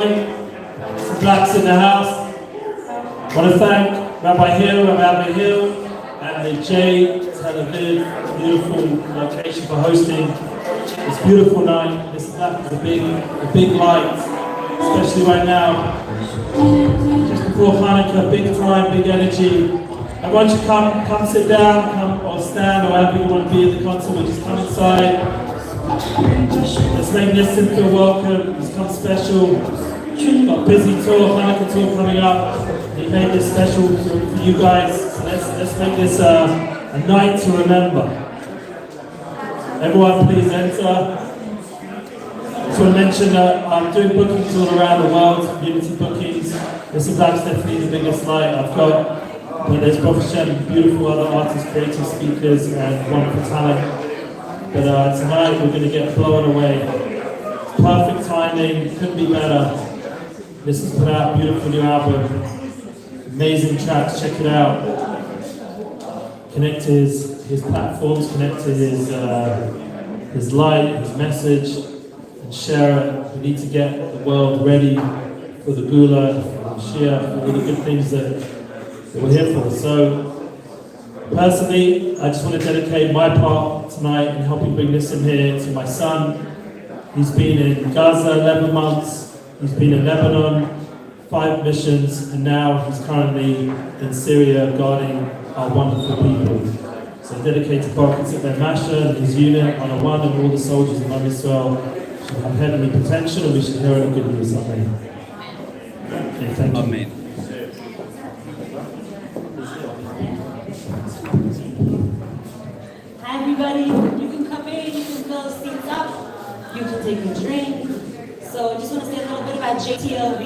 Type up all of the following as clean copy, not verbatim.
Some blacks in the house. I want to thank Rabbi Hill, and the JTLV, beautiful location for hosting this beautiful night. This black is a big light, especially right now. Just before Hanukkah, big time, big energy. I want you to come sit down, come or stand, or wherever you want to be at the concert, we'll just come inside. Let's make Nissim feel welcome. He's come special. Got a busy tour, Hanukkah tour coming up. He made this special for you guys. So let's make this a night to remember. Everyone please enter. I just want to mention that I'm doing bookings all around the world, community bookings. Nissim Black's definitely the biggest light I've got. But there's Prophet Shem, beautiful other artists, creative speakers, and wonderful talent. But tonight we're going to get blown away. Perfect timing, couldn't be better. This has put out a beautiful new album. Amazing tracks, check it out. Connect to his platforms, connect to his light, his message, and share it. We need to get the world ready for the Gula, for Mashiach, for all the good things that we're here for. So, personally, I just want to dedicate my part tonight in helping bring Nissim here to my son. He's been in Gaza 11 months. He's been in Lebanon, 5 missions, and now he's currently in Syria guarding our wonderful people. So I dedicate to Baruch Tzibeh Masha and his unit, on one and all the soldiers in Israel should have heavenly potential, and we should hear any good news. Amen. Okay, thank you. Amen. Hi everybody, you can come in, you can fill the seats up, you can take a drink. So I just want to say a little bit about JTLV.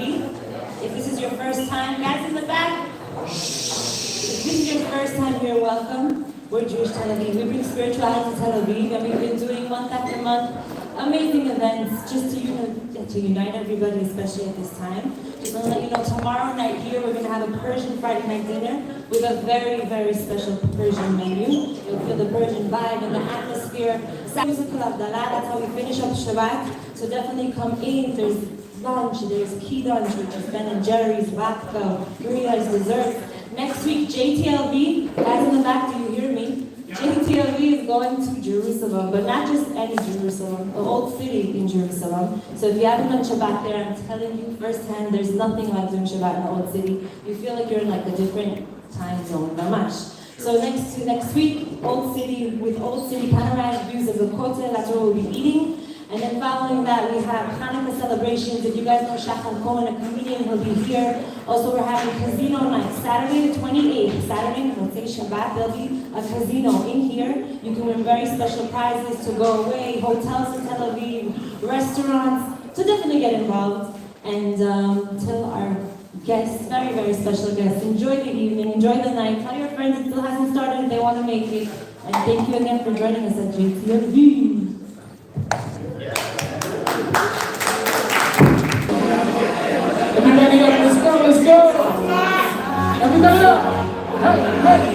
If this is your first time, guys in the back, if this is your first time here, welcome. We're Jewish Tel Aviv. We bring spirituality to Tel Aviv, and we've been doing month after month amazing events just to unite everybody, especially at this time. Just want to let you know, tomorrow night here we're going to have a Persian Friday night dinner with a very, very special Persian menu. You'll feel the Persian vibe and the atmosphere. That's how we finish up Shabbat. So definitely come in. There's lunch, there's key lunch, which is Ben and Jerry's, vodka, Maria's dessert. Next week, JTLV, guys in the back, do you hear me? JTLV is going to Jerusalem, but not just any Jerusalem, the old city in Jerusalem. So if you haven't done Shabbat there, I'm telling you firsthand, there's nothing like doing Shabbat in the old city. You feel like you're in like a different time zone, mamash. So next week, Old City, with Old City panoramic views of the Kotel, that's where we'll be eating. And then following that, we have Hanukkah celebrations. If you guys know Shachar Cohen, a comedian, he'll be here. Also, we're having casino night, Saturday the 28th. Saturday, let's say Shabbat, there'll be a casino in here. You can win very special prizes to go away, hotels in Tel Aviv, restaurants. So definitely get involved. And tell our guests, very, very special guests, enjoy the evening, enjoy the night. Tell your friends it still hasn't started if they want to make it. And thank you again for joining us at JTLV. Everybody up, let's go! Everybody up! Hey!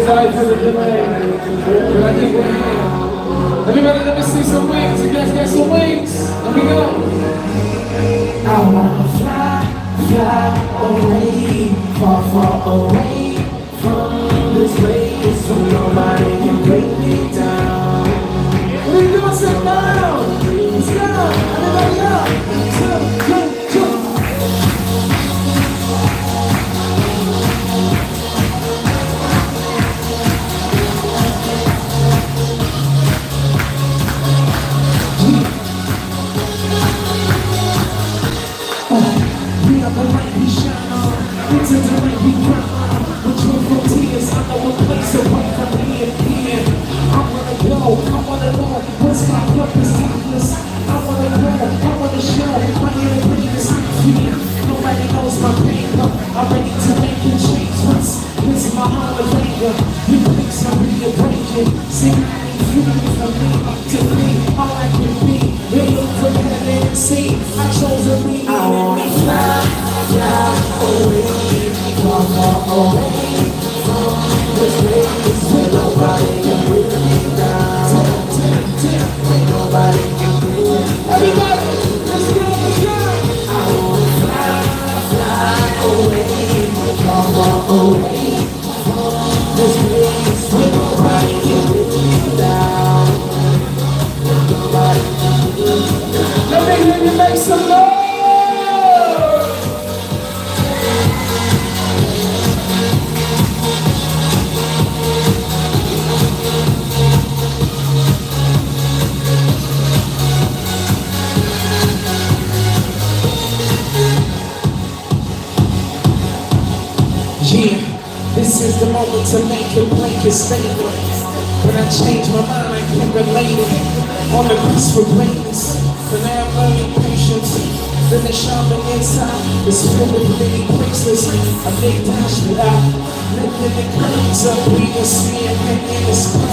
Sorry for the delay. But I think we're here. Everybody, let me see some wings. You guys got some wings? Let me go. I wanna fly away, far away from this place, so nobody can break me down. What are you doing? Sit down. Let's go. Everybody up. Go. We are the light we shine on. Into the light we grind on. With joyful tears, I know a place away from here. I wanna know what's my purpose, timeless. I wanna show my inner greatness. Nobody knows my pain, but I'm ready to make a change. This is my heart of anger. You place I'm rearranging. See, I ain't feeling from me to me. All I can be, they look for heaven and see. I chose to leave. I wanna fly away, far away from this place where nobody can bring me down. Nobody can bring me down. Can you make some noise? Yeah, this is the moment to make a blanket statement. When I change my mind, I can relate it. On the quest for greatness, but now I'm learning patience. Then the shaman inside is filled with many places. I make dash without lifting the curtains up. We will see it in the sky.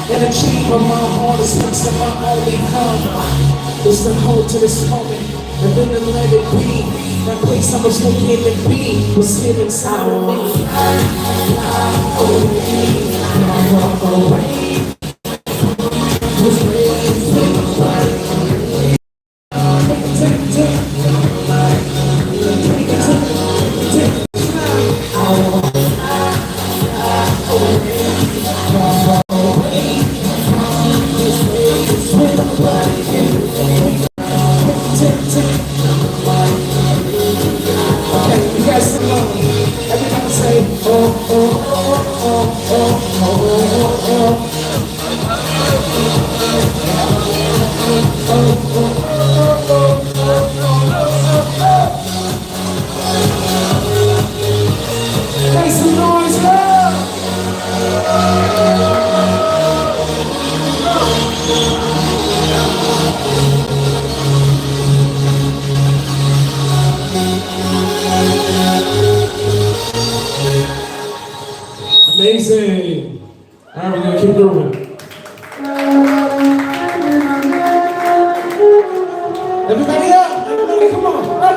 In the chamber, my heart is fixed on my only come. It's the hold to this moment, and then to let it be. That place I was looking to be was here inside of me. Amazing. All right, we're gonna keep moving. Everybody up! Everybody, come on! Up!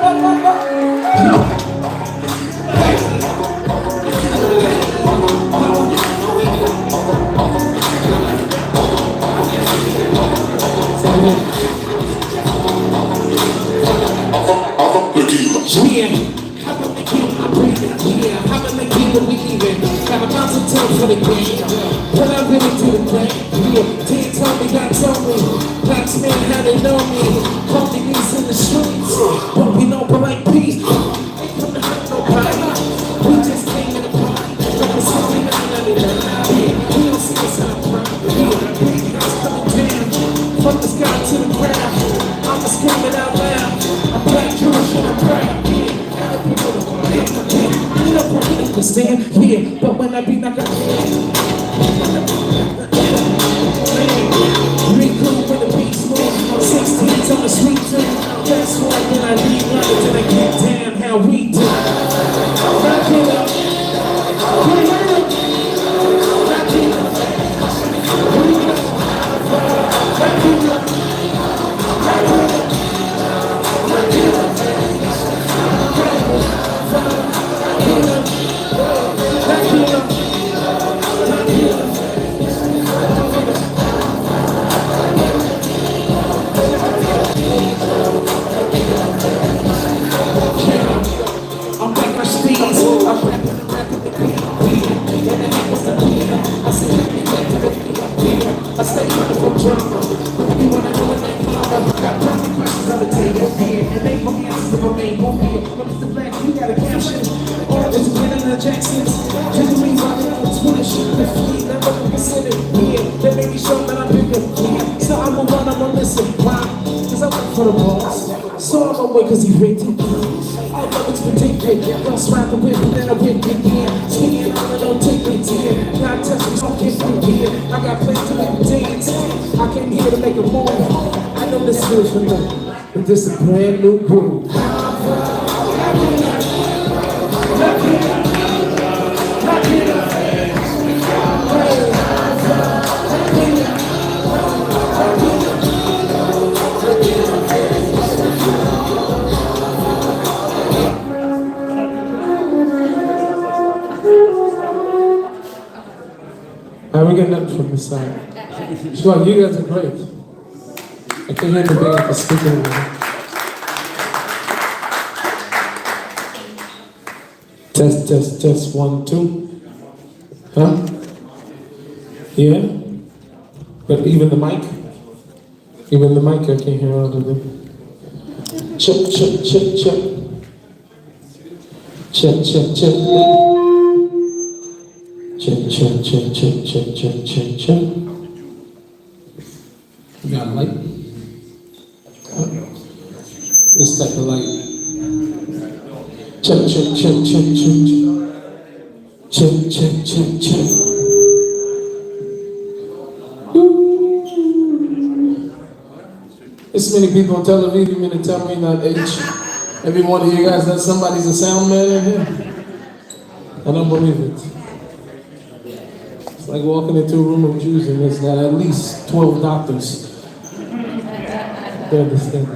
For the game, but I really do the thing. Yeah, T told me, God told me, blacks men how they know me. Holding these in the streets, but we know polite peace. Ain't come to hurt nobody. We just came in the party. But it's only 999. We don't see us on the ground. Big house coming down, from the sky to the ground. I'm screaming out loud. I'm black Jewish and I'm proud. Stand here, but when I be like a cool with the beats more 16s on the sweet thing. That's why when I leave London, then I get down how we do. Rock it up. Rock it up. Rock it up. Rock it up. Cause he raped him. I love it's ridiculous. Don't smile the whip and then I whip it again. Skin on it, don't take me to God touch me, don't get me here. I got plans to make me dance. I came here to make a move. I know this feels for me, but this is a brand new groove. We got nothing from this side. Sure, you guys are great. I can hear the band speaking. Test, 1, 2. Huh? Yeah? But even the mic, I can't hear all of them. Check, check, check, check. Check, check, check. Check, check, check, check, check, check, check, check. You got a light? This type of light. Check, check, check, check, check. Check, check, check, check. This many people on TLV, you mean to tell me that every one of you guys that somebody's a sound man in here? I don't believe it. It's like walking into a room of Jews and there's at least 12 doctors. They understand.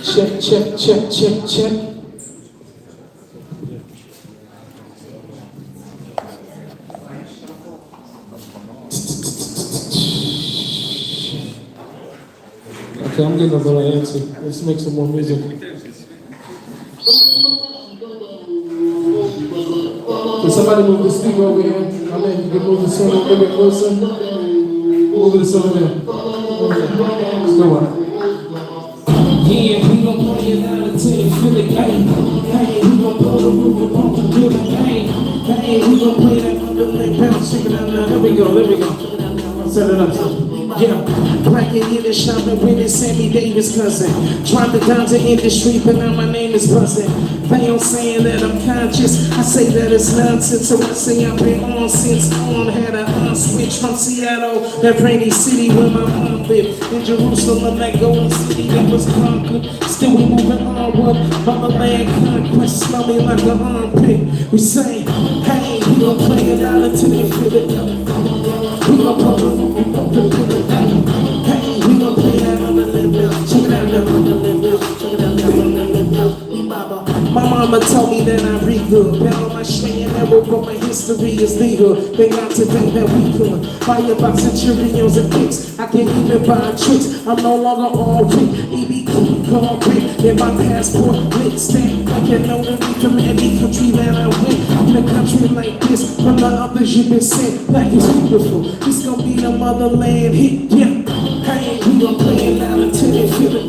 Check, check, check, check, check. Okay, I'm getting a little antsy. Let's make some more music. Can somebody move the speaker over here? I mean, you can move the song a little bit closer. Move this over there. Let's go on. Yeah, we gon' play it out until you feel it, gang. Hey, we gon' blow the roof up the building, gang. Hey, we gon' play that underlay bounce, check it out now. There we go. Set it up. Yeah, bracket in the shop and winning Sammy Davis cousin. Dropped it down to industry, but now my name is buzzing. They don't saying that I'm conscious, I say that it's nonsense. So I say I've been on since on. Had a switch from Seattle, that rainy city where my mom lived. In Jerusalem, that golden city that was conquered. Still we moving onward, motherland conquest, smell me like an armpit. We say, hey, we gon' play it out until they feel it. We gon' pop it, hey, we gon' play that on the lip. Check it out now, on the lip. Check it out now, on the lip. My mama told me that I read good. Now my string and never but my history is legal. They got to think that we could buy about centurions and kicks. I can't even buy tricks. I'm no longer all weak. EB concrete in my passport. Lit stamp like a notary from any country that I went. In a country like this, from the others you've been sent. Black is beautiful. This gon' be the motherland hit. Yeah, hey, we gon' play it out until they feel it.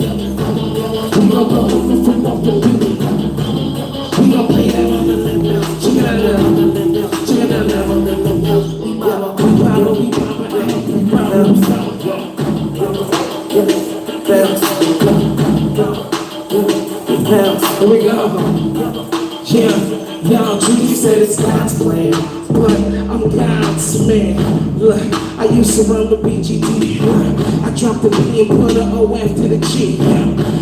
We gon' blow the roof off the building. We gon' play that on the lip now. Check it out now, on the lip now. Check it out now, on the lip now. We power, we here we go. Yeah. Y'all dreams said it's God's plan, but I'm God's man. Look, I used to run the BGD. I dropped the B and put a O after the G.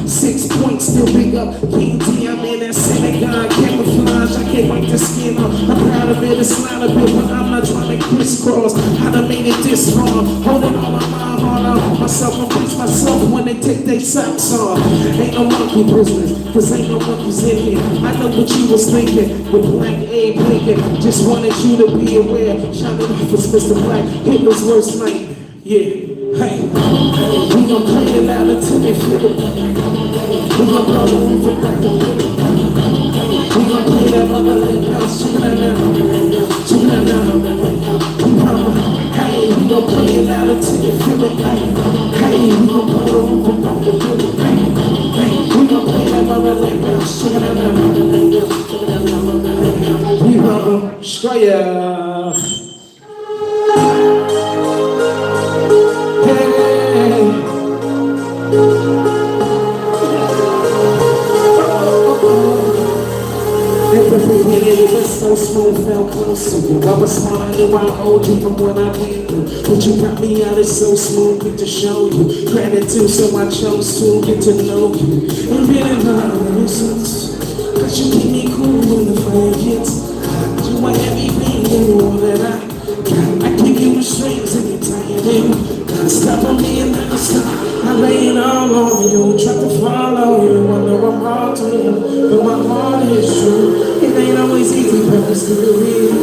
6 points, still big up. King T, I'm in that Senegal camouflage. I can't wipe the skin off. I'm proud of it, it's not a bit, but I'm not trying to crisscross. I done made it this far, holding all of my heart on myself. I please myself when they take their socks off. Ain't no monkey business, cause ain't no monkeys in here. I know what you was thinking. With black A blinking, just wanted you to be aware. Shining off was Mr. Black, Hitler's worst night. Yeah, hey, we gon' play it out until they feel it. We gon' blow the roof of back the building. We gon' play that mother lip house. Check it out now, check it out now. Hey, we gon' play it out until they feel it. Hey, we gon' blow the roof of back the building. Hey, we gon' play that mother lip house. Check it out now. We rubber, Straya. Hey. It was so smooth, felt close to you. I was smart, I knew I owed you from when I went through. But you got me out, it's so smooth, get to show you. Gratitude, so I chose to get to know you. And really love innocence. Cause you keep me cool when the fire hits. You want everything and all that I got. I give you the strings and you tie it in. Can't stop on me and never stop. I lay it all on you, try to follow you. I know I'm hard to you, but my heart is true. It ain't always easy, but it's still real.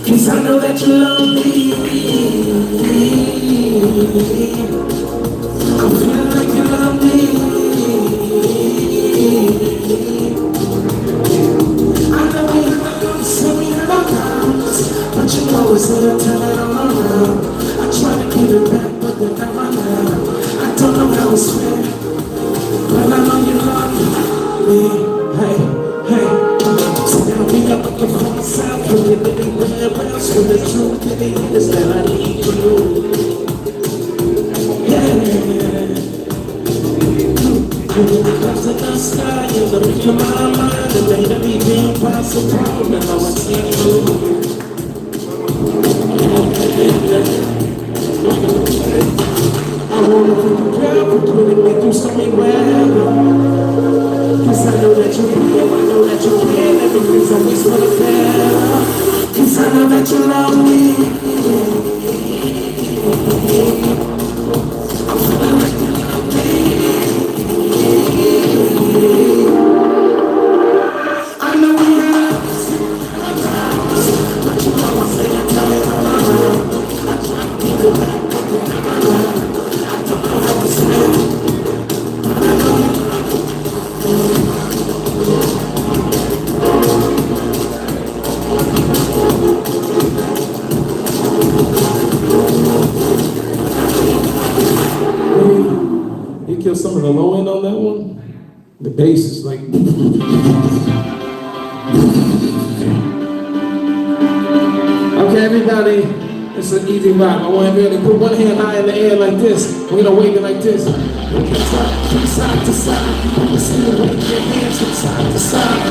Cause I know that you love me. I feel like you love me. But you know it's gonna turn it all around. I try to get it back, but then I run out. I don't know how it's fair. So the truth of it is that I need you. When it comes to the sky, you're the reach of my mind. It made everything possible, now I see you. I wanna thank you, girl, for putting me through so many Cause I know that you feel, I know that you care, everything's always for the better. Cause I know that you love me. You kill some of the low end on that one. The bass is like. Okay, everybody, it's an easy rock. I want everybody to put one hand high in the air like this. We're gonna wave it like this. From side to side. I see you wave your hands from side to side.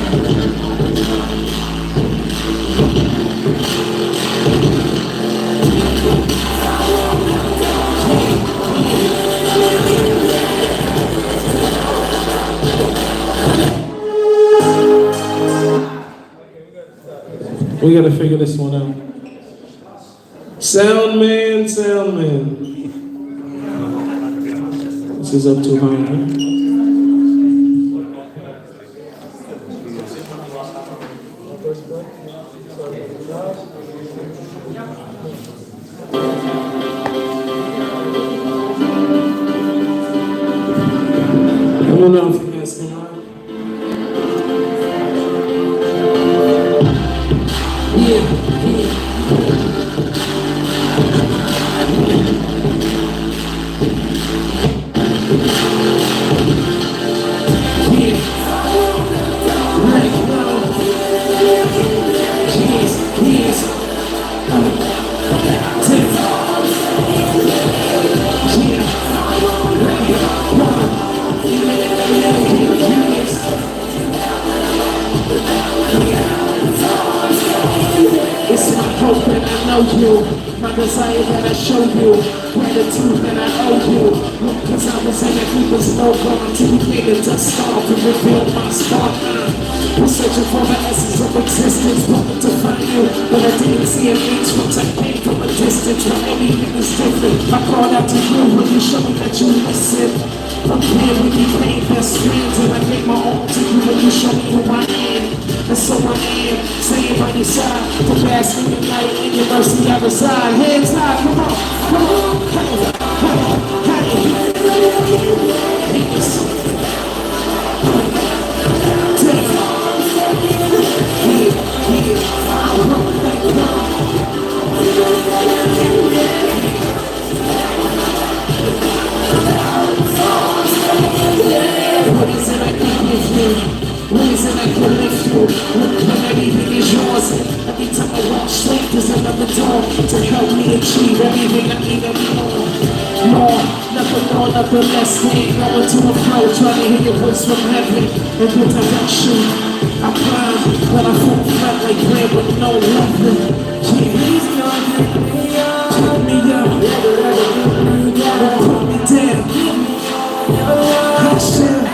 We gotta figure this one out. Sound man. This is up too high, huh? I don't know if you guys can ride. You, my desire that I show you, gratitude that I owe you. Cause I was in it, we was no gone to be the dust off and reveal my spark. I'm searching for the essence of existence, hoping to find you, but I didn't see an inch once I came from a distance. But everything is different. I called out to you when you showed me that you listen. I'm here, we became best friends, and I gave my all to you when you showed me who I am. And so I am, staying by your side, the past in your light, in your mercy I reside. Hands high, come on, hey, what is it I can give you? Reason I can lift you, when everything is yours. Every time I walk straight, there's another door to help me achieve everything I need and more. Nothing more, nothing less. We ain't going to a flow, trying to hear your voice from heaven. And then I got you. I climb, but I fall flat like bread with no loving. Please don't pick me up. Put me up. Put me down. Hush down.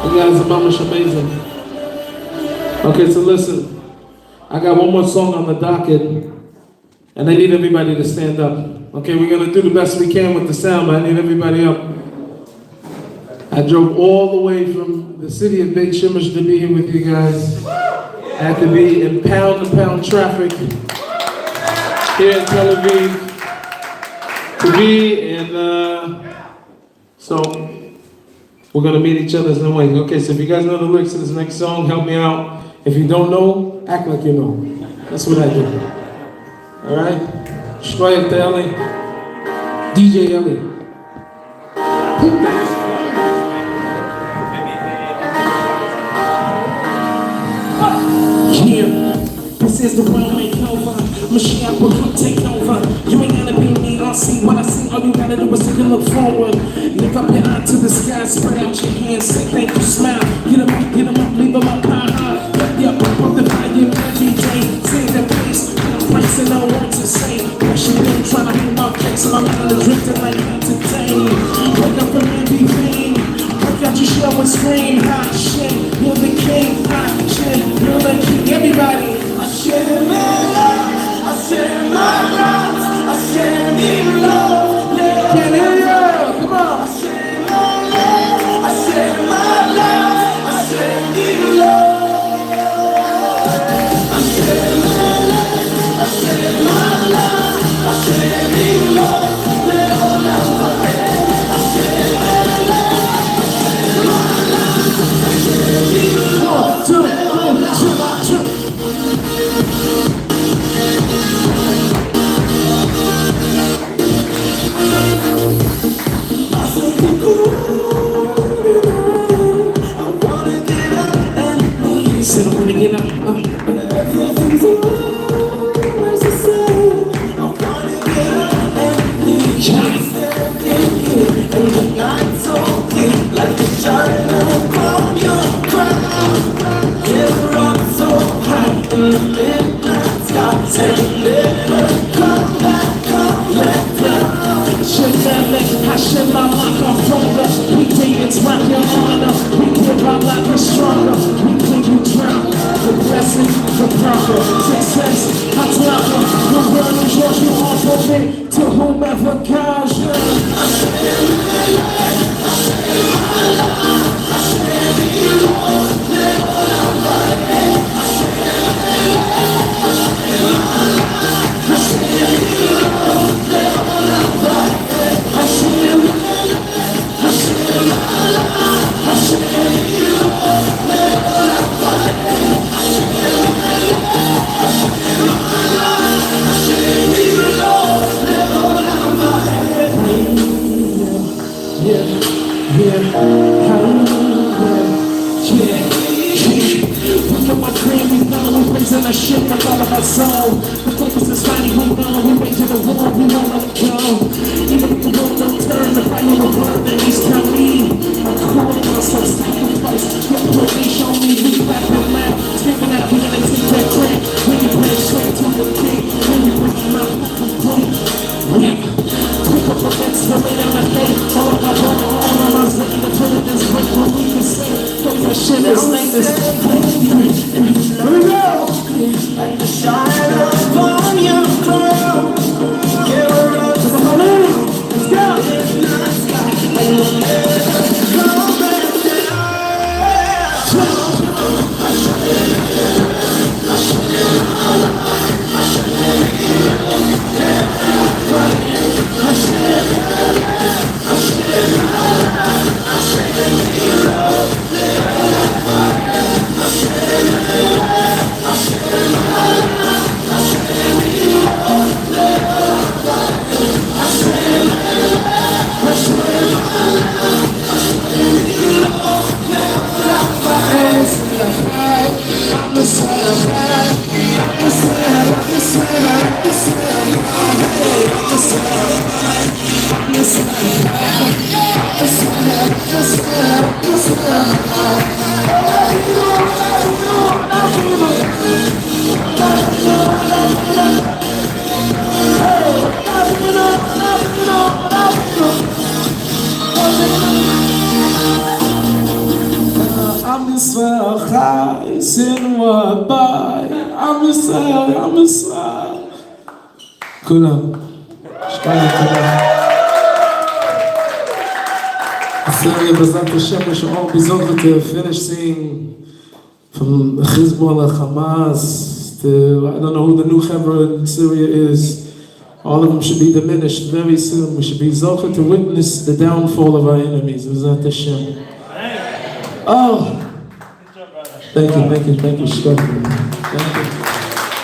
You guys are mama's amazing. Okay, so listen. I got one more song on the docket, and I need everybody to stand up. Okay, we're gonna do the best we can with the sound, but I need everybody up. I drove all the way from the city of Beit Shemesh to be here with you guys. I had to be in pound traffic here in Tel Aviv to be in So we're gonna meet each other in the way. Okay, so if you guys know the lyrics to this next song, help me out. If you don't know, act like you know. That's what I do. All right? JTLV, DJ Ellie. Yeah, this is the world makeover. Mashiach will come take over. You ain't gotta be me, I'll see what I see. All you gotta do is take a look forward. Lift up your eye to the sky, spread out your hands, say thank you, smile. Get 'em up, leave 'em up high. Yeah, pump up the volume every day. Say the pace, I'm pressing no words to say. Pressure been trying to hold my face, my mind is drifting like not today. Wake up from every pain. Break out your shell and scream, hot shit. You're the king, hot shit. You're the king, everybody. I share my love, I share my life, I share me love. Can you hear? Come on. I share my love, I share my life, I share me love. I share my life, I share my life, I share me love. Let all out my head. I share my life, I share my life, I share me love. 1, 2, 3, chill. Said I wanna get up. Everything's always the same. I wanna get up and leave. And the night's okay, like the shining from your crown. Get up so high in the midnight sky. Say never come back, come back down. I should not like our focus. We dance rock your honor. We give our life is stronger. We think you drown. The blessing, the proper success. I drop it. The word is yours. You offer me to whomever calls you. I share my life. I share my life. I share me Lord. Let all out my head. I share my life. I share my life. I share me Lord. Let all out my head. I share my life. I share my life. I share me Lord. Let all out my head. I share my life. I share my life. I share me Lord. Let all out my head. Yeah. Look at my dream, we know we raising a ship with all of our soul. The focus is fighting, we know we wait to the world, we won't let it go. Even if the world don't turn, the fire will burn, then he's coming. I'm calling myself sacrifice. Your praise show me, we clap and laugh. Screaming out, we're gonna take that crack. When you bring it straight to the king, when you bring it out, pick up the next one, lay down my head. All of my brother, all of my zane, the turn of this break, what we can say. Fuck that shit, this thing, this thing. Here we go! Like the shine upon your crown. Give her up to the moon. Let's go! And you'll never come back I'm Israel, sin wabai. I'm Israel. כולם. שתיים, תודה. Australia, בעזרת השם, יש all results to finish seeing from Hezbollah, Hamas, to, I don't know who the new Hebrew in Syria is, All of them should be diminished very soon. We should be zocher to witness the downfall of our enemies. B'ezrat Hashem. Oh, thank you, Shkot.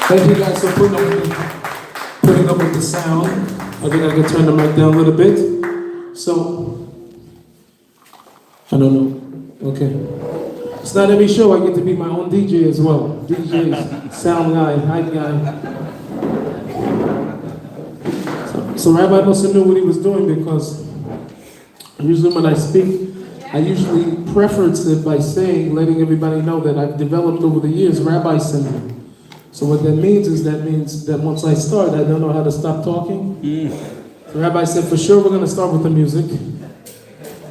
Thank you guys for putting up with the sound. I think I can turn the mic down a little bit. So, I don't know. Okay. It's not every show I get to be my own DJ as well. DJ, sound guy, hype guy. So Rabbi must have knew what he was doing, because usually when I speak, I usually preference it by saying, letting everybody know that I've developed over the years Rabbi syndrome. So what that means is that once I start, I don't know how to stop talking. The Rabbi said, for sure we're going to start with the music.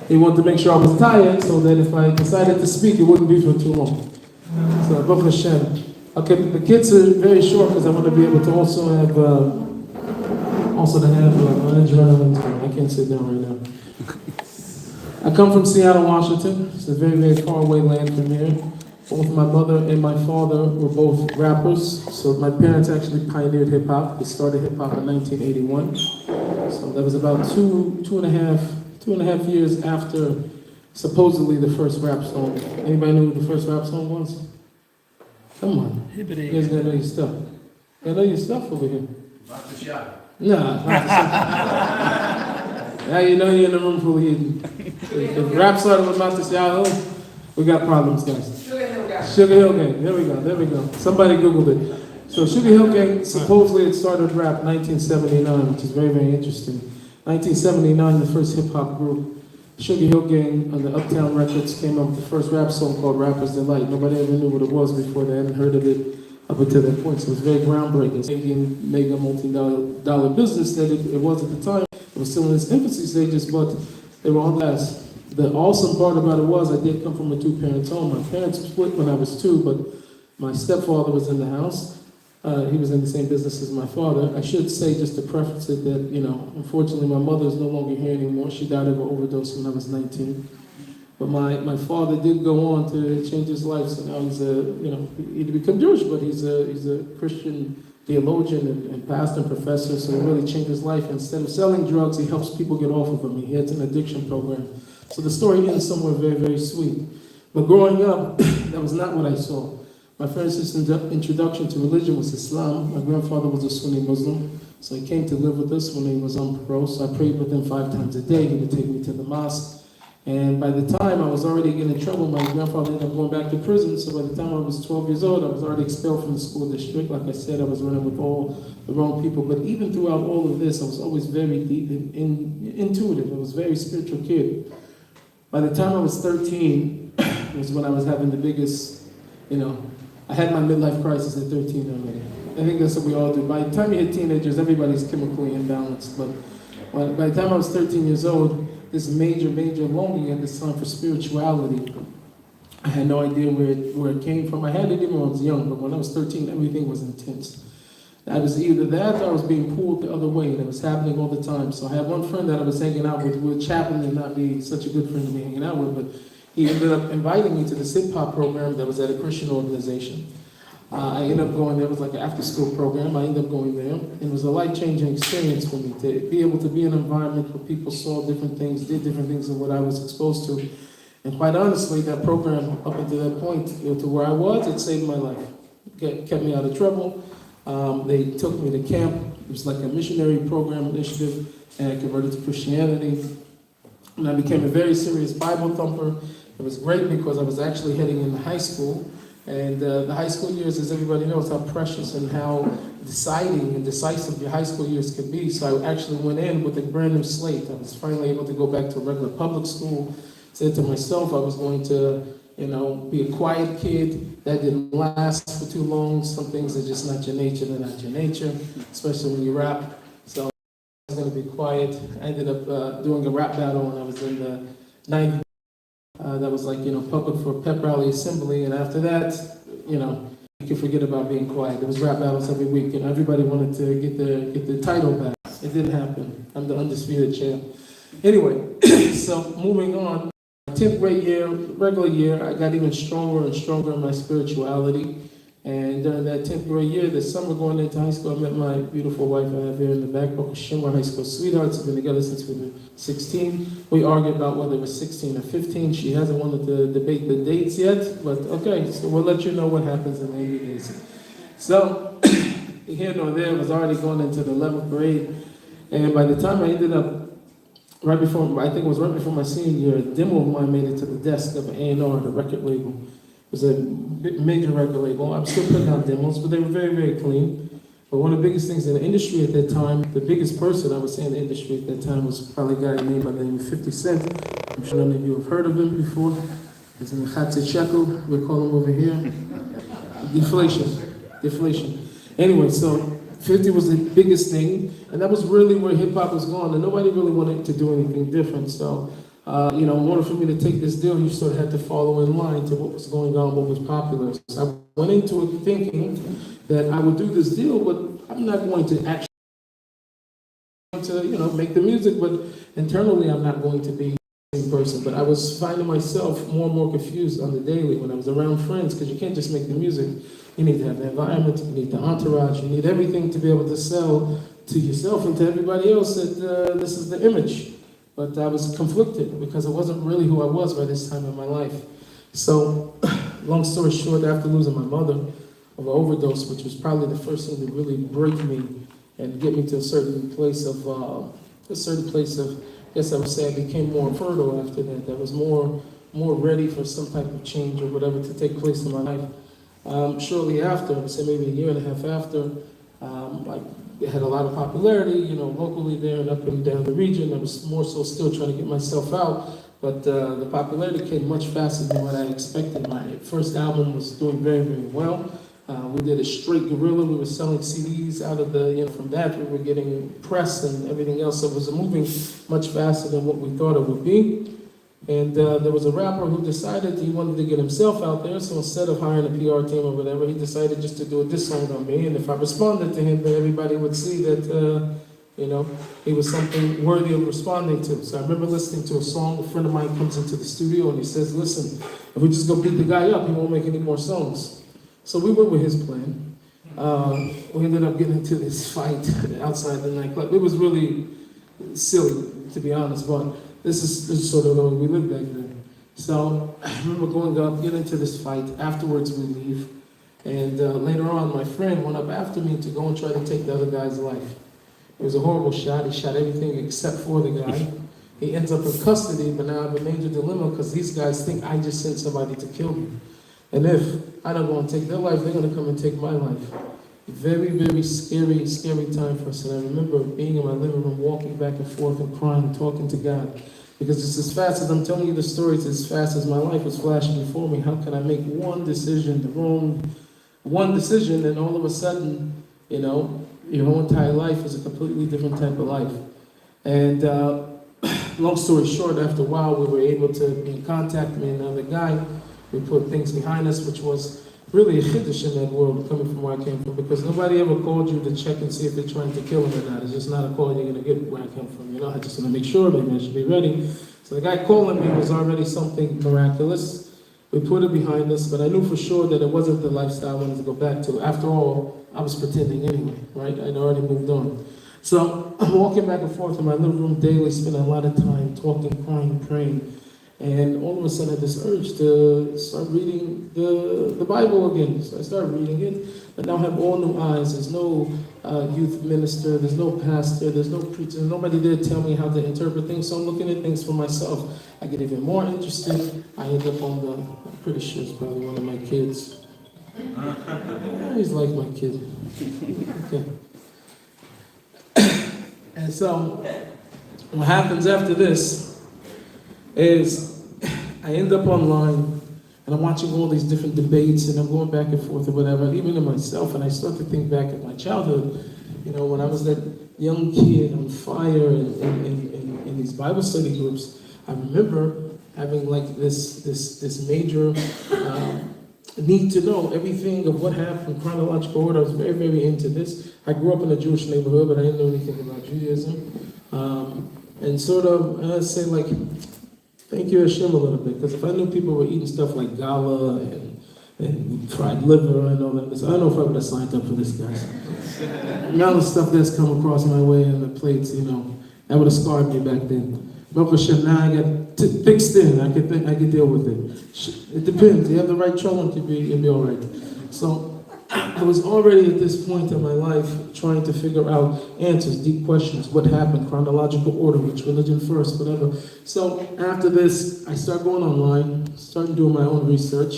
He wanted to make sure I was tired so that if I decided to speak, it wouldn't be for too long. So, Baruch Hashem. Okay, the kids are very short because I want to be able to also have, I can't sit down right now. I come from Seattle, Washington. It's a very, very far away land from here. Both my mother and my father were both rappers. So my parents actually pioneered hip hop. They started hip hop in 1981. So that was about two and a half years after supposedly the first rap song. Anybody know what the first rap song was? Come on. You guys gotta know your stuff. You gotta know your stuff over here. Nah, now you know you're in a room full of Eden. If rap started with Master Yahoo, we got problems, guys. Sugar Hill Gang. There we go. Somebody Googled it. So Sugar Hill Gang, supposedly it started rap 1979, which is very, very interesting. 1979, the first hip-hop group, Sugar Hill Gang on the Uptown Records came up with the first rap song called Rapper's Delight. Nobody ever knew what it was before. They hadn't heard of it up until that point, so it was very groundbreaking. It's a mega multi-dollar business that it was at the time. It was still in its infancy stages, but they were all glass. The awesome part about it was I did come from a two-parent home. My parents split when I was 2, but my stepfather was in the house. He was in the same business as my father. I should say, just to preface it, that, unfortunately my mother is no longer here anymore. She died of an overdose when I was 19. But my father did go on to change his life, so now he's he became Jewish, but he's a Christian theologian and pastor and professor, so he really changed his life. Instead of selling drugs, he helps people get off of them. He has an addiction program. So the story ends somewhere very, very sweet. But growing up, that was not what I saw. My first introduction to religion was Islam. My grandfather was a Sunni Muslim, so he came to live with us when he was on parole. So I prayed with him 5 times a day. He would take me to the mosque. And by the time I was already getting in trouble, my grandfather ended up going back to prison. So by the time I was 12 years old, I was already expelled from the school district. Like I said, I was running with all the wrong people. But even throughout all of this, I was always very deep and intuitive. I was a very spiritual kid. By the time I was 13, was when I was having the biggest, I had my midlife crisis at 13 already. I think that's what we all do. By the time you hit teenagers, everybody's chemically imbalanced. But by the time I was 13 years old, this major longing at this time for spirituality, I had no idea where it came from. I had it even when I was young, but when I was 13, everything was intense. I was either that or I was being pulled the other way, and it was happening all the time. So I had one friend that I was hanging out with, which happened to not be such a good friend to be hanging out with, but he ended up inviting me to the hip-hop program that was at a Christian organization. I ended up going there. It was like an after-school program. I ended up going there. It was a life-changing experience for me to be able to be in an environment where people saw different things, did different things than what I was exposed to. And quite honestly, that program, up until that point, to where I was, it saved my life. It kept me out of trouble. They took me to camp. It was like a missionary program initiative, and I converted to Christianity. And I became a very serious Bible thumper. It was great because I was actually heading into high school. And the high school years, as everybody knows, how precious and how deciding and decisive your high school years can be. So I actually went in with a brand new slate. I was finally able to go back to a regular public school. Said to myself I was going to, be a quiet kid. That didn't last for too long. Some things are just not your nature, they're not your nature, especially when you rap. So I was going to be quiet. I ended up doing a rap battle when I was in the 90s. That was like, public for a pep rally assembly, and after that, you can forget about being quiet. There was rap battles every week, and everybody wanted to get the title back. It didn't happen. I'm the undisputed champ. Anyway, so moving on. 10th grade year, regular year, I got even stronger and stronger in my spirituality. And during that 10th grade year, this summer going into high school, I met my beautiful wife I have here in the back, Baruch Hashem, we're high school sweethearts. We've been together since we were 16. We argued about whether it was 16 or 15. She hasn't wanted to debate the dates yet, but okay, so we'll let you know what happens in 80 days. So, here nor there, I was already going into the 11th grade. And by the time I ended up, I think it was right before my senior year, a demo of mine made it to the desk of A&R, the record label. It was a major record label. I'm still putting out demos, but they were very, very clean. But one of the biggest things in the industry at that time, the biggest person I would say in the industry at that time was probably a guy named by the name of 50 Cent. I'm sure none of you have heard of him before. It's in the Chatze Shekel, we call him over here. Deflation. Anyway, so 50 was the biggest thing, and that was really where hip-hop was going, and nobody really wanted to do anything different. So, in order for me to take this deal, you sort of had to follow in line to what was going on, what was popular. So I went into it thinking that I would do this deal, but I'm not going to actually make the music, but internally I'm not going to be the same person. But I was finding myself more and more confused on the daily when I was around friends, because you can't just make the music. You need to have the environment, you need the entourage, you need everything to be able to sell to yourself and to everybody else that this is the image. But I was conflicted because it wasn't really who I was by this time in my life. So, long story short, after losing my mother of an overdose, which was probably the first thing to really break me and get me to a certain place of, yes, I would say I became more fertile after that. I was more ready for some type of change or whatever to take place in my life. Shortly after, I'd say maybe a year and a half after, I had a lot of popularity, locally there and up and down the region. I was more so still trying to get myself out, but the popularity came much faster than what I expected. My first album was doing very, very well. We did a straight guerrilla. We were selling CDs out of from that we were getting press and everything else. So it was moving much faster than what we thought it would be. And there was a rapper who decided he wanted to get himself out there, so instead of hiring a PR team or whatever, he decided just to do a diss song on me, and if I responded to him, then everybody would see that, he was something worthy of responding to. So I remember listening to a song, a friend of mine comes into the studio and he says, listen, if we just go beat the guy up, he won't make any more songs. So we went with his plan. We ended up getting into this fight outside the nightclub. It was really silly, to be honest, but this is sort of the way we lived back then. So I remember going up, getting into this fight. Afterwards, we leave. And later on, my friend went up after me to go and try to take the other guy's life. It was a horrible shot. He shot everything except for the guy. He ends up in custody, but now I have a major dilemma because these guys think I just sent somebody to kill me. And if I don't go and take their life, they're going to come and take my life. Very, very scary, scary time for us. And I remember being in my living room, walking back and forth and crying and talking to God. Because it's as fast as I'm telling you the story, it's as fast as my life was flashing before me. How can I make one decision, one decision, and all of a sudden, your whole entire life is a completely different type of life. And long story short, after a while, we were able to be in contact with another guy. We put things behind us, which was really a chiddush in that world, coming from where I came from, because nobody ever called you to check and see if they're trying to kill him or not. It's just not a call you're going to get where I come from. I just want to make sure, maybe I should be ready. So the guy calling me was already something miraculous. We put it behind us, but I knew for sure that it wasn't the lifestyle I wanted to go back to. After all, I was pretending anyway, right? I'd already moved on. So I'm walking back and forth in my living room daily, spending a lot of time talking, crying, praying. And all of a sudden I had this urge to start reading the Bible again. So I started reading it, but now I have all new eyes. There's no youth minister, there's no pastor, there's no preacher, there's nobody there to tell me how to interpret things. So I'm looking at things for myself. I get even more interested. I end up on I'm pretty sure it's probably one of my kids. I always like my kid. Okay. And so what happens after this is I end up online and I'm watching all these different debates and I'm going back and forth or whatever, and even in myself, and I start to think back at my childhood, when I was that young kid on fire in these Bible study groups. I remember having like this major need to know everything of what happened in chronological order. I was very, very into this. I grew up in a Jewish neighborhood, but I didn't know anything about Judaism. And sort of, I'd say like, thank you Hashem a little bit, because if I knew people were eating stuff like gala and and fried liver and all that. So I don't know if I would have signed up for this, guys. The amount of stuff that's come across my way on the plates, that would have scarred me back then. Baruch Hashem, now I got thick skin. I could deal with it. It depends. You have the right training, you'll be all right. So I was already at this point in my life trying to figure out answers, deep questions, what happened, chronological order, which religion first, whatever. So after this, I started going online, started doing my own research.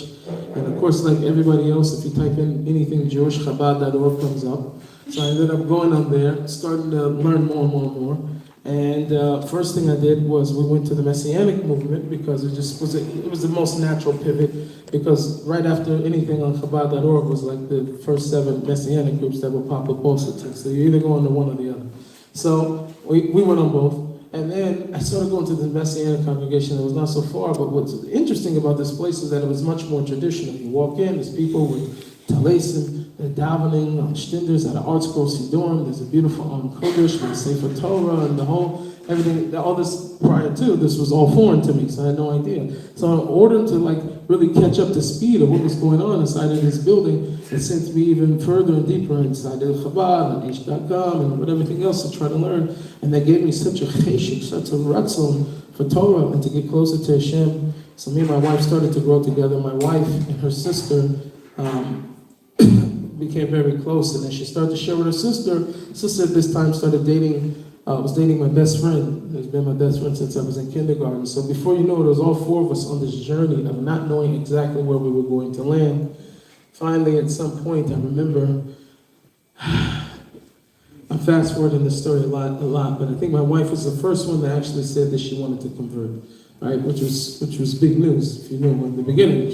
And of course, like everybody else, if you type in anything Jewish, Chabad.org comes up. So I ended up going on there, starting to learn more and more and more. And first thing I did was we went to the Messianic movement because it was the most natural pivot, because right after anything on Chabad.org was like the first 7 Messianic groups that would pop up also. So you either go on to one or the other. So we went on both. And then I started going to the Messianic congregation that was not so far, but what's interesting about this place is that it was much more traditional. You walk in, there's people with talesim, they're davening, shtinders at an art school, Sidorim, there's a beautiful Kodesh, there's Sefer Torah, and everything, all this prior to this was all foreign to me, so I had no idea. So in order to really catch up to speed of what was going on inside of this building, it sent me even further and deeper inside of Chabad and H.com and what everything else to try to learn. And that gave me such a cheshik, such a ratzon for Torah and to get closer to Hashem. So me and my wife started to grow together. My wife and her sister became very close, and then she started to share with her sister. Sister at this time started was dating my best friend. Has been my best friend since I was in kindergarten. So before you know it, was all 4 of us on this journey of not knowing exactly where we were going to land. Finally, at some point, I remember, I'm fast forwarding the story a lot, but I think my wife was the first one that actually said that she wanted to convert, right? Which was big news. If you know, in the beginning,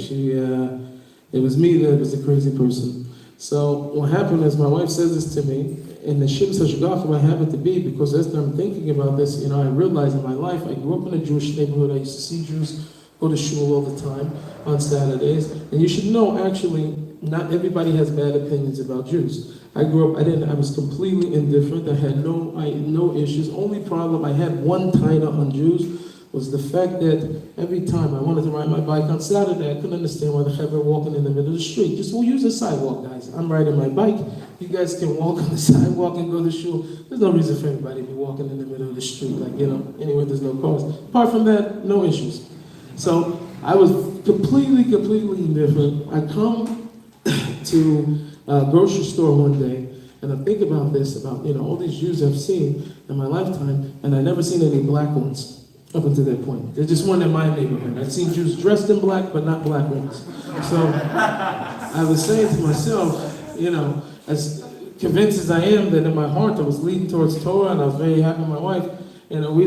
it was me that was the crazy person. So what happened is my wife says this to me, and the Shim Sashgach I happened to be, because as I'm thinking about this, I realized in my life, I grew up in a Jewish neighborhood. I used to see Jews go to shul all the time on Saturdays. And you should know, actually, not everybody has bad opinions about Jews. I grew up, I was completely indifferent. I had no issues. Only problem, I had one taina on Jews, was the fact that every time I wanted to ride my bike on Saturday, I couldn't understand why the chevra were walking in the middle of the street. Just we'll use the sidewalk, guys. I'm riding my bike. You guys can walk on the sidewalk and go to shul. There's no reason for anybody to be walking in the middle of the street, anywhere there's no cars. Apart from that, no issues. So I was completely indifferent. I come to a grocery store one day, and I think about this, about all these Jews I've seen in my lifetime, and I've never seen any black ones. Up until that point. There just weren't in my neighborhood. I'd seen Jews dressed in black, but not black ones. So I was saying to myself, as convinced as I am that in my heart I was leading towards Torah, and I was very happy with my wife, we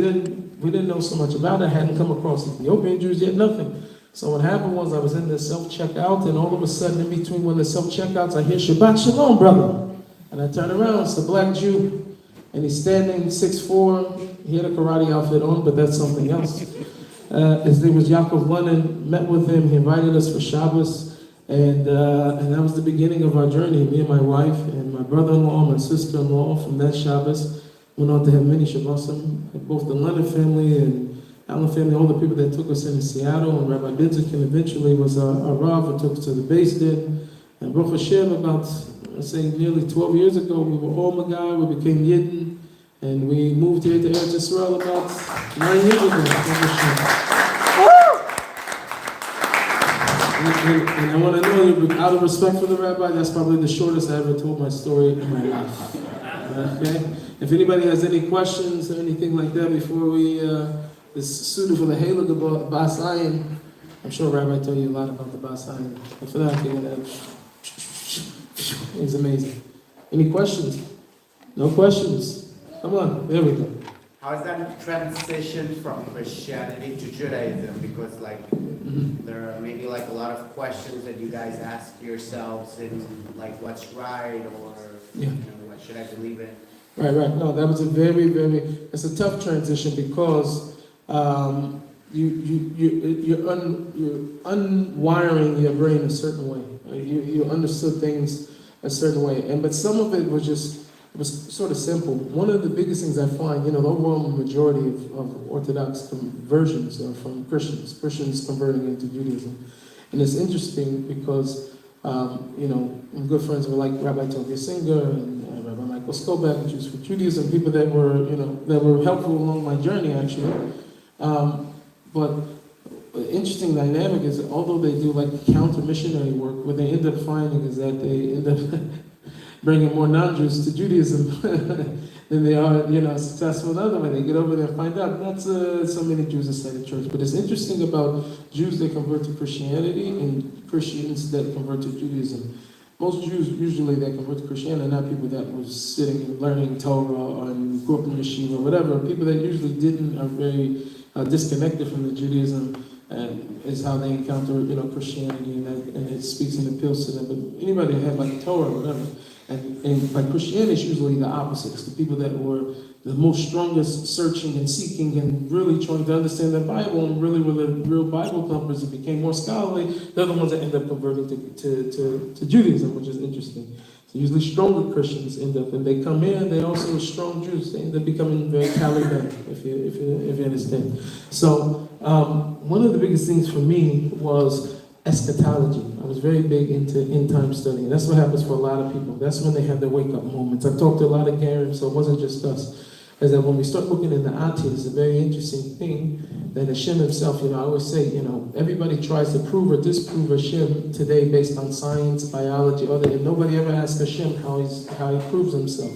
didn't know so much about it. I hadn't come across Ethiopian Jews yet, nothing. So what happened was I was in the self-checkout, and all of a sudden in between one of the self-checkouts, I hear Shabbat Shalom, brother. And I turn around, it's a black Jew. And he's standing 6'4", he had a karate outfit on, but that's something else. His name was Yaakov Lenin, met with him, he invited us for Shabbos, and that was the beginning of our journey. Me and my wife, and my brother-in-law, my sister-in-law, from that Shabbos, went on to have many Shabbosim, both the Lenin family and Allen family, all the people that took us into Seattle, and Rabbi Binzikin eventually was our Rav, who took us to the Beis Din, and Baruch Hashem, about, I'd say nearly 12 years ago, we were all Magai, we became Yidden, and we moved here to Eretz Yisrael about 9 years ago. And I want to know, out of respect for the rabbi, that's probably the shortest I ever told my story in my life. Okay? If anybody has any questions or anything like that before we, is suited for the Halag about Bas Ayin, I'm sure Rabbi told you a lot about the Bas Ayin. But for that, it's amazing. Any questions? No questions? Come on, there we go. How is that transition from Christianity to Judaism? Because there are maybe a lot of questions that you guys ask yourselves in what's right, or what should I believe in? Right. No, that was it's a tough transition because you're unwiring your brain a certain way. You understood things a certain way, but some of it was sort of simple. One of the biggest things I find, the overwhelming majority of Orthodox conversions are from Christians converting into Judaism. And it's interesting because You know, I'm good friends with like Rabbi Tovia Singer and Rabbi Michael Skobach, Jews for Judaism, people that were, you know, that were helpful along my journey actually. But the interesting dynamic is that although they do like counter missionary work, what they end up finding is that they end up bringing more non-Jews to Judaism than they are, you know, successful in other way. They get over there and find out not so many Jews inside the church. But it's interesting about Jews that convert to Christianity and Christians that convert to Judaism. Most Jews usually that convert to Christianity are not people that were sitting and learning Torah or grew up in yeshiva or whatever. People that usually didn't are very disconnected from the Judaism. And is how they encounter, you know, Christianity, and it speaks and appeals to them. But anybody that had like Torah or whatever, and like Christianity is usually the opposite. It's the people that were the most strongest searching and seeking and really trying to understand the Bible and really were the real Bible thumpers and became more scholarly. They're the ones that end up converting to Judaism, which is interesting. So usually stronger Christians end up, and they come in, they also are strong Jews. They end up becoming very Taliban, if you understand. So one of the biggest things for me was eschatology. I was very big into end time study. And that's what happens for a lot of people. That's when they have their wake up moments. I've talked to a lot of Garib, so it wasn't just us. Is that when we start looking in the Ati, it's a very interesting thing that Hashem himself, you know, I always say, you know, everybody tries to prove or disprove Hashem today based on science, biology, other, and nobody ever asks Hashem how he proves himself.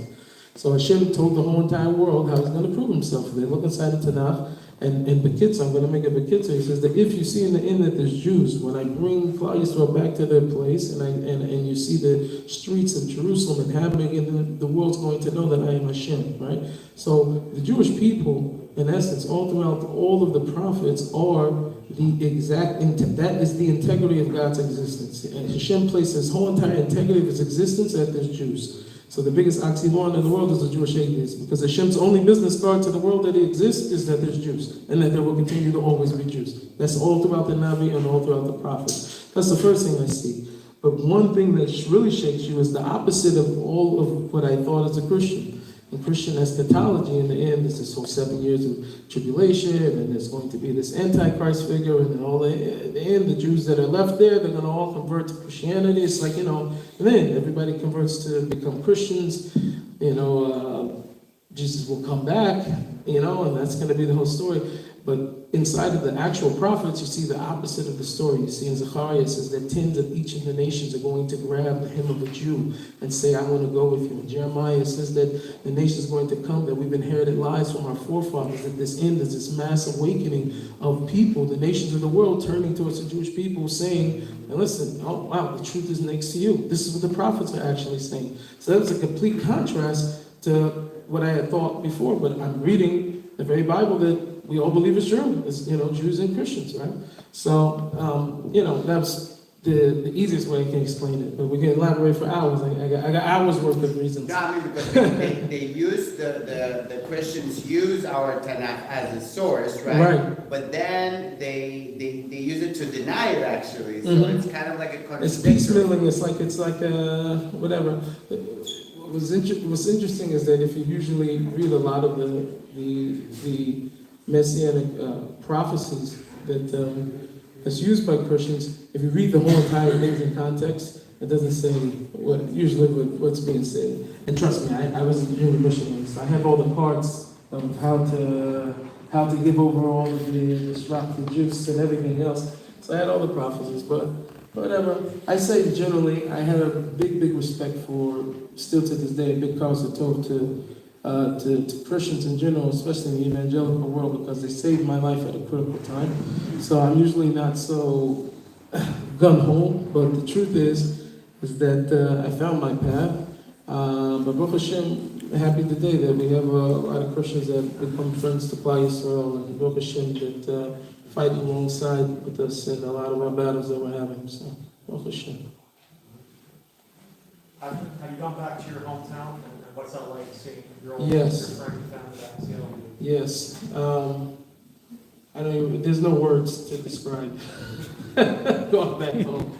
So Hashem told the whole entire world how he's going to prove himself. They look inside the Tanakh, and in Bekitza, I'm going to make a Bekitza, he says that if you see in the end that there's Jews, when I bring Klal Yisrael back to their place, and you see the streets of Jerusalem inhabiting, and the world's going to know that I am Hashem, right? So the Jewish people, in essence, all throughout all of the prophets are the exact, that is the integrity of God's existence. And Hashem placed his whole entire integrity of his existence at there's Jews. So the biggest oxymoron in the world is the Jewish atheist, because Hashem's only business card to the world that he exists is that there's Jews, and that there will continue to always be Jews. That's all throughout the Navi and all throughout the prophets. That's the first thing I see. But one thing that really shakes you is the opposite of all of what I thought as a Christian. In Christian eschatology, in the end, there's this whole 7 years of tribulation, and there's going to be this Antichrist figure, and then all at the end, the Jews that are left there, they're going to all convert to Christianity. It's like, you know, and then everybody converts to become Christians. You know, Jesus will come back, you know, and that's going to be the whole story. But inside of the actual prophets, you see the opposite of the story. You see in Zechariah, it says that 10 of each of the nations are going to grab the hem of a Jew and say, I want to go with you. In Jeremiah, it says that the nation is going to come, that we've inherited lies from our forefathers, that this end is this mass awakening of people, the nations of the world turning towards the Jewish people saying, and listen, oh wow, the truth is next to you. This is what the prophets are actually saying. So that was a complete contrast to what I had thought before, but I'm reading the very Bible that we all believe is true. It's, you know, Jews and Christians, right? So, you know, that's the easiest way I can explain it. But we can elaborate for hours. I got hours worth of reasons. No, I mean, because they use, the Christians use our Tanakh as a source, right? Right. But then they use it to deny it, actually. So it's kind of like a contradiction. It's piecemealing. It's like whatever. What's interesting is that if you usually read a lot of the messianic prophecies that's used by Christians, if you read the whole entire thing in context, it doesn't say what's being said. And trust me, I was a junior Christian, so I have all the parts of how to give over all of the shrap, the juice, and everything else. So I had all the prophecies, but whatever. I say generally, I have a big respect for, still to this day, a big cause to talk to Christians in general, especially in the evangelical world, because they saved my life at a critical time. So I'm usually not so gun-ho, but the truth is that I found my path. But Baruch Hashem, happy today that we have a lot of Christians that become friends to Klal Yisrael, and Baruch Hashem that fight alongside with us in a lot of our battles that we're having. So, Baruch Hashem. Have you gone back to your hometown, and what's that like seeing your old Yes. your friend and family back to TLV? Yes. I don't even, there's no words to describe going back home.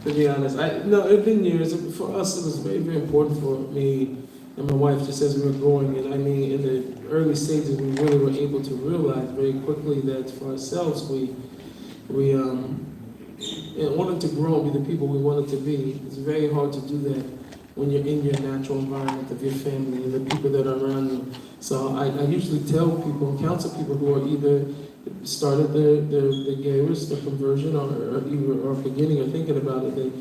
To be honest, no, it's been years. For us, it was very important for me and my wife, just as we were growing. And I mean, in the early stages, we really were able to realize very quickly that for ourselves, we in order to grow and be the people we wanted to be, it's very hard to do that when you're in your natural environment of your family and the people that are around you. So I usually tell people and counsel people who are either started their gayrus, their conversion, or beginning or thinking about it,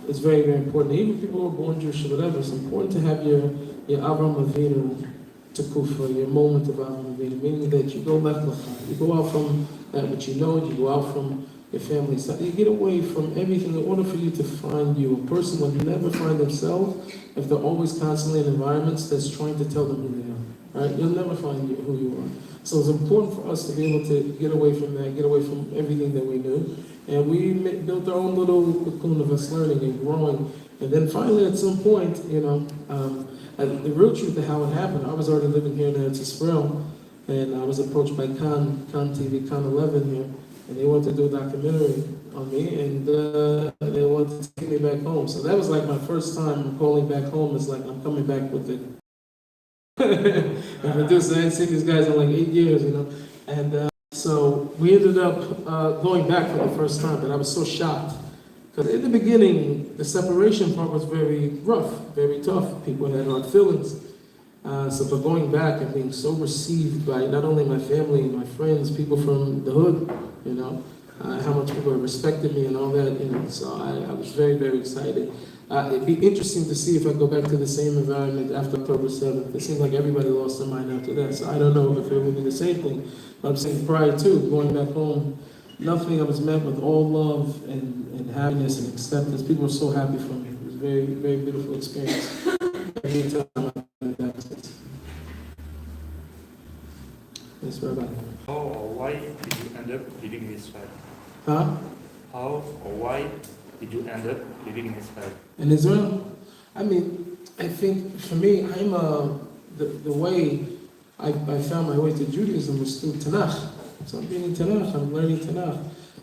it's very, very important. Even people who are born Jewish or whatever, it's important to have your Avram Avinu Tekufa, your moment of Avram Avinu, meaning that you go back, you go out from that which you know, you go out from your family, so you get away from everything in order for you to find you. A person will never find themselves if they're always constantly in environments that's trying to tell them who they are. Right? You'll never find who you are. So it's important for us to be able to get away from that, get away from everything that we knew. And we built our own little cocoon of us learning and growing. And then finally, at some point, the real truth of how it happened, I was already living here in Eretz Yisrael, and I was approached by Khan TV, Khan 11 here, and they wanted to do a documentary on me, and they wanted to take me back home. So that was like my first time calling back home. It's like I'm coming back with it. I hadn't seen these guys in like 8 years, And so we ended up going back for the first time, but I was so shocked. Because in the beginning, the separation part was very rough, very tough. People had hard feelings. But going back and being so received by not only my family and my friends, people from the hood, how much people respected me and all that, so I was very, very excited. It'd be interesting to see if I go back to the same environment after October 7th. It seemed like everybody lost their mind after that, so I don't know if it will be the same thing. But I'm saying prior to going back home, nothing, I was met with all love and happiness and acceptance. People were so happy for me. It was a very, very beautiful experience. Every time I went back. Yes, Rabbi. How or why did you end up living in Israel? Huh? How or why did you end up living in Israel? In Israel? I think for me, the way I found my way to Judaism was through Tanakh. So I'm reading Tanakh, I'm learning Tanakh.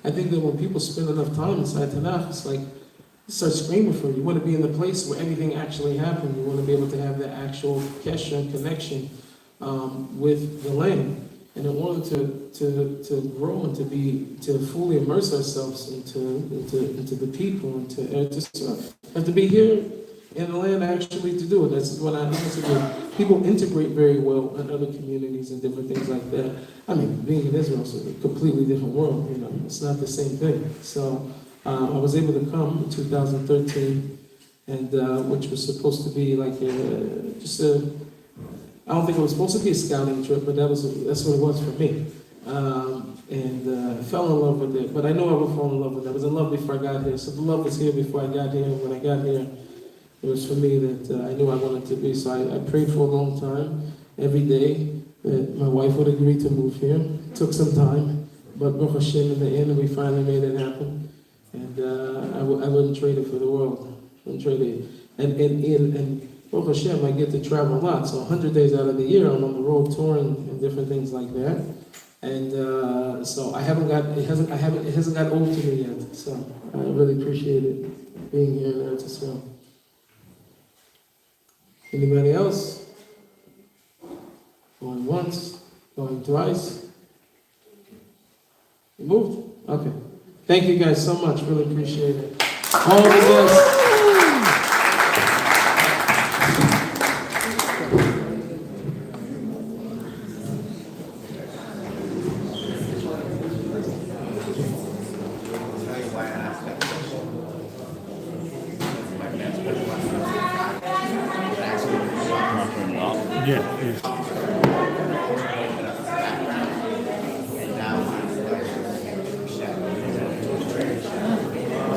I think that when people spend enough time inside Tanakh, it's like, it starts screaming for you. You want to be in the place where everything actually happened. You want to be able to have the actual kesher and connection with the land. And in order to grow and to fully immerse ourselves into the people, into Eretz Yisrael, have to be here in the land actually to do it. That's what I honestly do. People integrate very well in other communities and different things like that. Being in Israel is a completely different world. It's not the same thing. So I was able to come in 2013, and which was supposed to be like I don't think it was supposed to be a scouting trip, but that's what it was for me. I fell in love with it, but I knew I would fall in love with it. I was in love before I got here, so the love was here before I got here. When I got here, it was for me that I knew I wanted to be. So I prayed for a long time, every day, that my wife would agree to move here. It took some time, but Baruch Hashem, in the end, we finally made it happen. And I wouldn't trade it for the world. I wouldn't trade it. And Baruch Hashem, I get to travel a lot. So 100 days out of the year, I'm on the road touring and different things like that. And so it hasn't got old to me yet. So I really appreciate it being here in Eretz Yisrael. Anybody else? Going once, going twice. You moved? Okay. Thank you guys so much. Really appreciate it. All the best. Yeah.